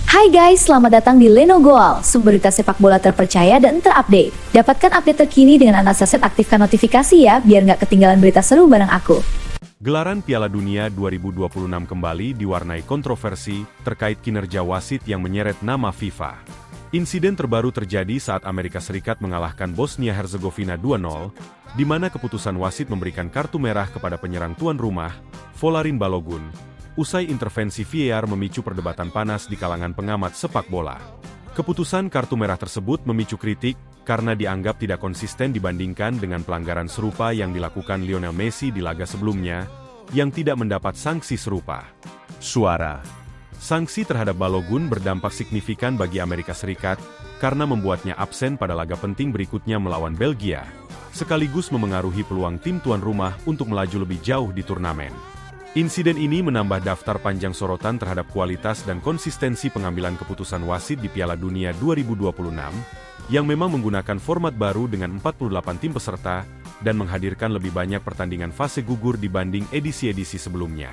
Hai guys, selamat datang di Leno Goal, sumber berita sepak bola terpercaya dan terupdate. Dapatkan update terkini dengan Anda Saset, aktifkan notifikasi ya, biar nggak ketinggalan berita seru bareng aku. Gelaran Piala Dunia 2026 kembali diwarnai kontroversi terkait kinerja wasit yang menyeret nama FIFA. Insiden terbaru terjadi saat Amerika Serikat mengalahkan Bosnia-Herzegovina 2-0, di mana keputusan wasit memberikan kartu merah kepada penyerang tuan rumah, Volarin Balogun, usai intervensi VAR memicu perdebatan panas di kalangan pengamat sepak bola. Keputusan kartu merah tersebut memicu kritik karena dianggap tidak konsisten dibandingkan dengan pelanggaran serupa yang dilakukan Lionel Messi di laga sebelumnya, yang tidak mendapat sanksi serupa. Suara. Sanksi terhadap Balogun berdampak signifikan bagi Amerika Serikat karena membuatnya absen pada laga penting berikutnya melawan Belgia, sekaligus memengaruhi peluang tim tuan rumah untuk melaju lebih jauh di turnamen. Insiden ini menambah daftar panjang sorotan terhadap kualitas dan konsistensi pengambilan keputusan wasit di Piala Dunia 2026, yang memang menggunakan format baru dengan 48 tim peserta dan menghadirkan lebih banyak pertandingan fase gugur dibanding edisi-edisi sebelumnya.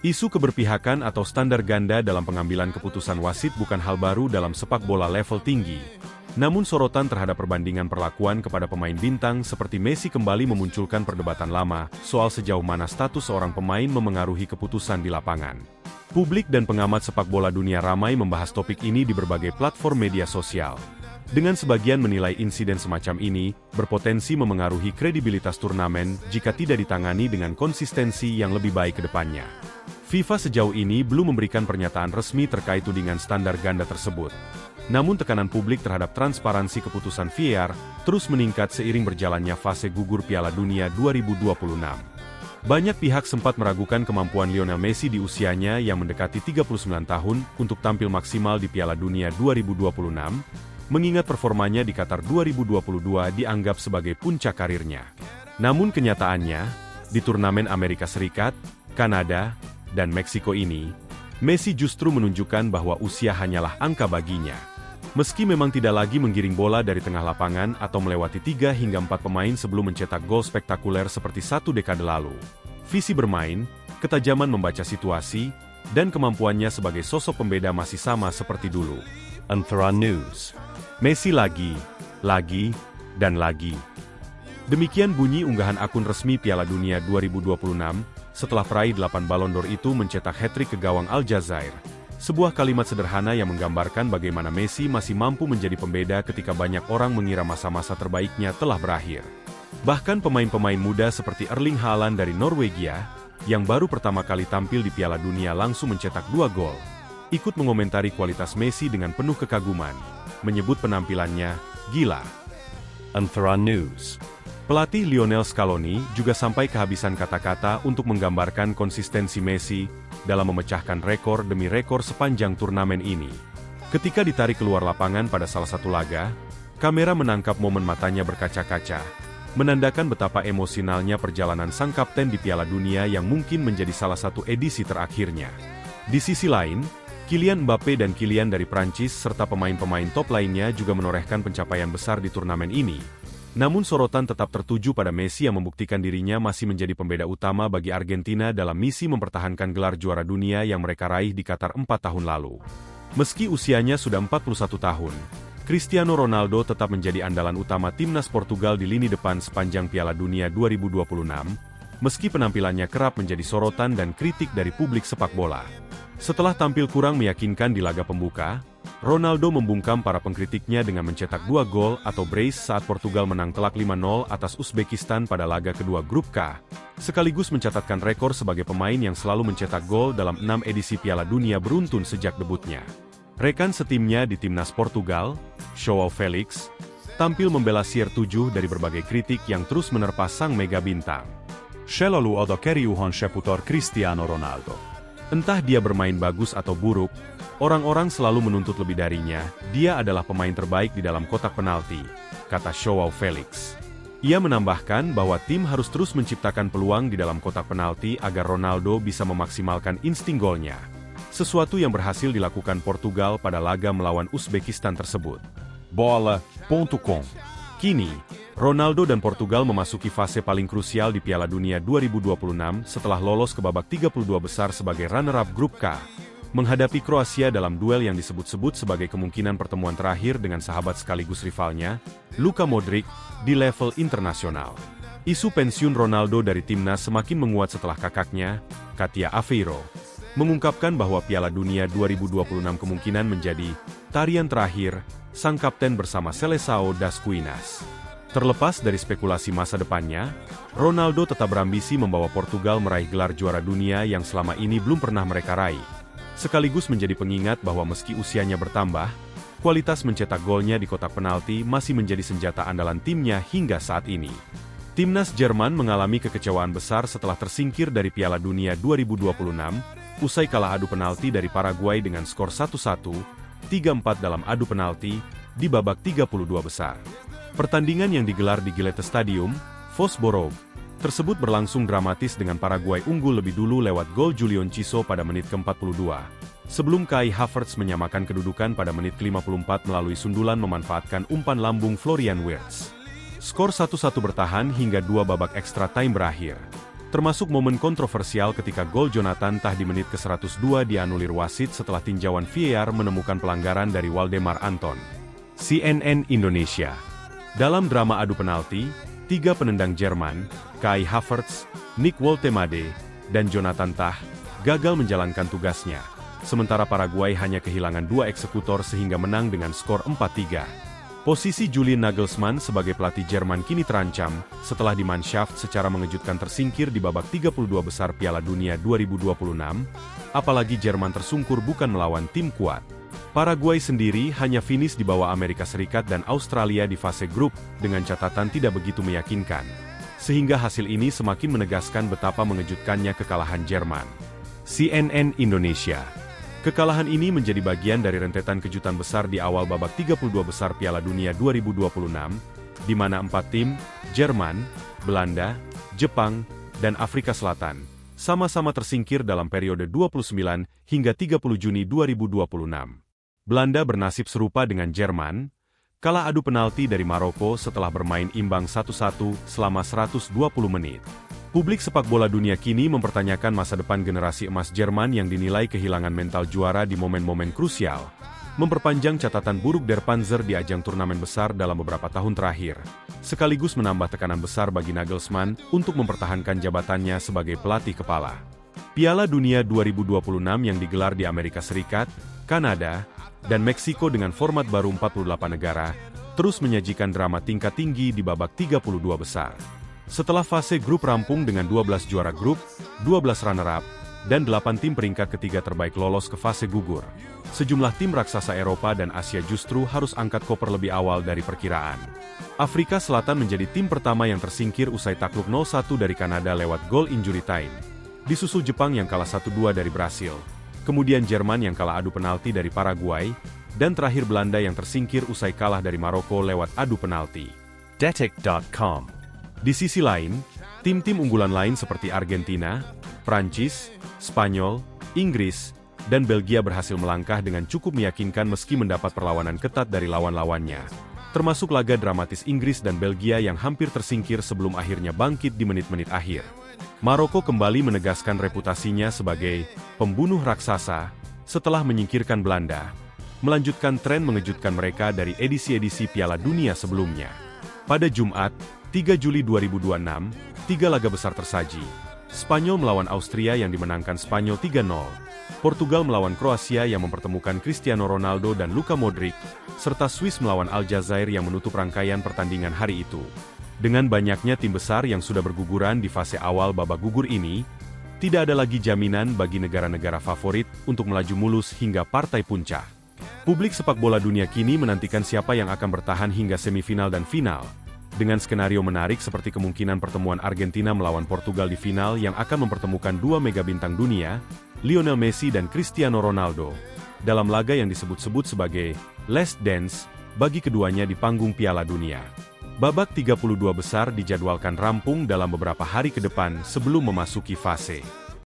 Isu keberpihakan atau standar ganda dalam pengambilan keputusan wasit bukan hal baru dalam sepak bola level tinggi. Namun sorotan terhadap perbandingan perlakuan kepada pemain bintang seperti Messi kembali memunculkan perdebatan lama soal sejauh mana status seorang pemain memengaruhi keputusan di lapangan. Publik dan pengamat sepak bola dunia ramai membahas topik ini di berbagai platform media sosial. Dengan sebagian menilai insiden semacam ini berpotensi memengaruhi kredibilitas turnamen jika tidak ditangani dengan konsistensi yang lebih baik ke depannya. FIFA sejauh ini belum memberikan pernyataan resmi terkait tudingan standar ganda tersebut. Namun tekanan publik terhadap transparansi keputusan VAR terus meningkat seiring berjalannya fase gugur Piala Dunia 2026. Banyak pihak sempat meragukan kemampuan Lionel Messi di usianya yang mendekati 39 tahun untuk tampil maksimal di Piala Dunia 2026, mengingat performanya di Qatar 2022 dianggap sebagai puncak karirnya. Namun kenyataannya, di turnamen Amerika Serikat, Kanada, dan Meksiko ini, Messi justru menunjukkan bahwa usia hanyalah angka baginya. Meski memang tidak lagi menggiring bola dari tengah lapangan atau melewati 3 hingga 4 pemain sebelum mencetak gol spektakuler seperti 1 dekade lalu, visi bermain, ketajaman membaca situasi, dan kemampuannya sebagai sosok pembeda masih sama seperti dulu. Antara News. Messi lagi, dan lagi. Demikian bunyi unggahan akun resmi Piala Dunia 2026, setelah peraih 8 Ballon d'Or itu mencetak hat-trick ke gawang Aljazair. Sebuah kalimat sederhana yang menggambarkan bagaimana Messi masih mampu menjadi pembeda ketika banyak orang mengira masa-masa terbaiknya telah berakhir. Bahkan pemain-pemain muda seperti Erling Haaland dari Norwegia, yang baru pertama kali tampil di Piala Dunia langsung mencetak 2 gol, ikut mengomentari kualitas Messi dengan penuh kekaguman, menyebut penampilannya gila. Antara News. Pelatih Lionel Scaloni juga sampai kehabisan kata-kata untuk menggambarkan konsistensi Messi dalam memecahkan rekor demi rekor sepanjang turnamen ini. Ketika ditarik keluar lapangan pada salah satu laga, kamera menangkap momen matanya berkaca-kaca, menandakan betapa emosionalnya perjalanan sang kapten di Piala Dunia yang mungkin menjadi salah satu edisi terakhirnya. Di sisi lain, Kylian Mbappe dan Kylian dari Prancis serta pemain-pemain top lainnya juga menorehkan pencapaian besar di turnamen ini. Namun sorotan tetap tertuju pada Messi yang membuktikan dirinya masih menjadi pembeda utama bagi Argentina dalam misi mempertahankan gelar juara dunia yang mereka raih di Qatar 4 tahun lalu. Meski usianya sudah 41 tahun, Cristiano Ronaldo tetap menjadi andalan utama timnas Portugal di lini depan sepanjang Piala Dunia 2026, meski penampilannya kerap menjadi sorotan dan kritik dari publik sepak bola. Setelah tampil kurang meyakinkan di laga pembuka, Ronaldo membungkam para pengkritiknya dengan mencetak 2 gol atau brace saat Portugal menang telak 5-0 atas Uzbekistan pada laga kedua Grup K, sekaligus mencatatkan rekor sebagai pemain yang selalu mencetak gol dalam 6 edisi Piala Dunia beruntun sejak debutnya. Rekan setimnya di timnas Portugal, João Felix, tampil membela CR7 dari berbagai kritik yang terus menerpa sang mega bintang. Selalu ada keriuhan seputar Cristiano Ronaldo. Entah dia bermain bagus atau buruk, orang-orang selalu menuntut lebih darinya. Dia adalah pemain terbaik di dalam kotak penalti, kata João Felix. Ia menambahkan bahwa tim harus terus menciptakan peluang di dalam kotak penalti agar Ronaldo bisa memaksimalkan insting golnya. Sesuatu yang berhasil dilakukan Portugal pada laga melawan Uzbekistan tersebut. Bola.com. Kini, Ronaldo dan Portugal memasuki fase paling krusial di Piala Dunia 2026 setelah lolos ke babak 32 besar sebagai runner-up Grup K. menghadapi Kroasia dalam duel yang disebut-sebut sebagai kemungkinan pertemuan terakhir dengan sahabat sekaligus rivalnya, Luka Modric, di level internasional. Isu pensiun Ronaldo dari timnas semakin menguat setelah kakaknya, Katia Aveiro, mengungkapkan bahwa Piala Dunia 2026 kemungkinan menjadi tarian terakhir sang kapten bersama Seleção das Quinas. Terlepas dari spekulasi masa depannya, Ronaldo tetap berambisi membawa Portugal meraih gelar juara dunia yang selama ini belum pernah mereka raih. Sekaligus menjadi pengingat bahwa meski usianya bertambah, kualitas mencetak golnya di kotak penalti masih menjadi senjata andalan timnya hingga saat ini. Timnas Jerman mengalami kekecewaan besar setelah tersingkir dari Piala Dunia 2026, usai kalah adu penalti dari Paraguay dengan skor 1-1, 3-4 dalam adu penalti, di babak 32 besar. Pertandingan yang digelar di Gillette Stadium, Vosborog, tersebut berlangsung dramatis dengan Paraguay unggul lebih dulu lewat gol Julian Ciso pada menit ke-42. Sebelum Kai Havertz menyamakan kedudukan pada menit ke-54 melalui sundulan memanfaatkan umpan lambung Florian Wirtz. Skor 1-1 bertahan hingga 2 babak extra time berakhir. Termasuk momen kontroversial ketika gol Jonathan Tah di menit ke-102 dianulir wasit setelah tinjauan VAR menemukan pelanggaran dari Waldemar Anton. CNN Indonesia. Dalam drama adu penalti, 3 penendang Jerman, Kai Havertz, Nick Woltemade, dan Jonathan Tah, gagal menjalankan tugasnya. Sementara Paraguay hanya kehilangan 2 eksekutor sehingga menang dengan skor 4-3. Posisi Julian Nagelsmann sebagai pelatih Jerman kini terancam, setelah Die Mannschaft secara mengejutkan tersingkir di babak 32 besar Piala Dunia 2026, apalagi Jerman tersungkur bukan melawan tim kuat. Paraguay sendiri hanya finish di bawah Amerika Serikat dan Australia di fase grup, dengan catatan tidak begitu meyakinkan. Sehingga hasil ini semakin menegaskan betapa mengejutkannya kekalahan Jerman. CNN Indonesia. Kekalahan ini menjadi bagian dari rentetan kejutan besar di awal babak 32 besar Piala Dunia 2026, di mana 4 tim, Jerman, Belanda, Jepang, dan Afrika Selatan, sama-sama tersingkir dalam periode 29 hingga 30 Juni 2026. Belanda bernasib serupa dengan Jerman, kalah adu penalti dari Maroko setelah bermain imbang 1-1 selama 120 menit. Publik sepak bola dunia kini mempertanyakan masa depan generasi emas Jerman yang dinilai kehilangan mental juara di momen-momen krusial, memperpanjang catatan buruk Der Panzer di ajang turnamen besar dalam beberapa tahun terakhir, sekaligus menambah tekanan besar bagi Nagelsmann untuk mempertahankan jabatannya sebagai pelatih kepala. Piala Dunia 2026 yang digelar di Amerika Serikat, Kanada, dan Meksiko dengan format baru 48 negara, terus menyajikan drama tingkat tinggi di babak 32 besar. Setelah fase grup rampung dengan 12 juara grup, 12 runner-up, dan 8 tim peringkat ketiga terbaik lolos ke fase gugur, sejumlah tim raksasa Eropa dan Asia justru harus angkat koper lebih awal dari perkiraan. Afrika Selatan menjadi tim pertama yang tersingkir usai takluk 0-1 dari Kanada lewat gol injury time. Disusul Jepang yang kalah 1-2 dari Brasil. Kemudian Jerman yang kalah adu penalti dari Paraguay, dan terakhir Belanda yang tersingkir usai kalah dari Maroko lewat adu penalti. Detik.com. Di sisi lain, tim-tim unggulan lain seperti Argentina, Prancis, Spanyol, Inggris, dan Belgia berhasil melangkah dengan cukup meyakinkan meski mendapat perlawanan ketat dari lawan-lawannya. Termasuk laga dramatis Inggris dan Belgia yang hampir tersingkir sebelum akhirnya bangkit di menit-menit akhir. Maroko kembali menegaskan reputasinya sebagai pembunuh raksasa setelah menyingkirkan Belanda, melanjutkan tren mengejutkan mereka dari edisi-edisi Piala Dunia sebelumnya. Pada Jumat, 3 Juli 2026, 3 laga besar tersaji. Spanyol melawan Austria yang dimenangkan Spanyol 3-0. Portugal melawan Kroasia yang mempertemukan Cristiano Ronaldo dan Luka Modric, serta Swiss melawan Aljazair yang menutup rangkaian pertandingan hari itu. Dengan banyaknya tim besar yang sudah berguguran di fase awal babak gugur ini, tidak ada lagi jaminan bagi negara-negara favorit untuk melaju mulus hingga partai puncak. Publik sepak bola dunia kini menantikan siapa yang akan bertahan hingga semifinal dan final, dengan skenario menarik seperti kemungkinan pertemuan Argentina melawan Portugal di final yang akan mempertemukan 2 mega bintang dunia, Lionel Messi dan Cristiano Ronaldo, dalam laga yang disebut-sebut sebagai Last Dance bagi keduanya di panggung Piala Dunia. Babak 32 besar dijadwalkan rampung dalam beberapa hari ke depan sebelum memasuki fase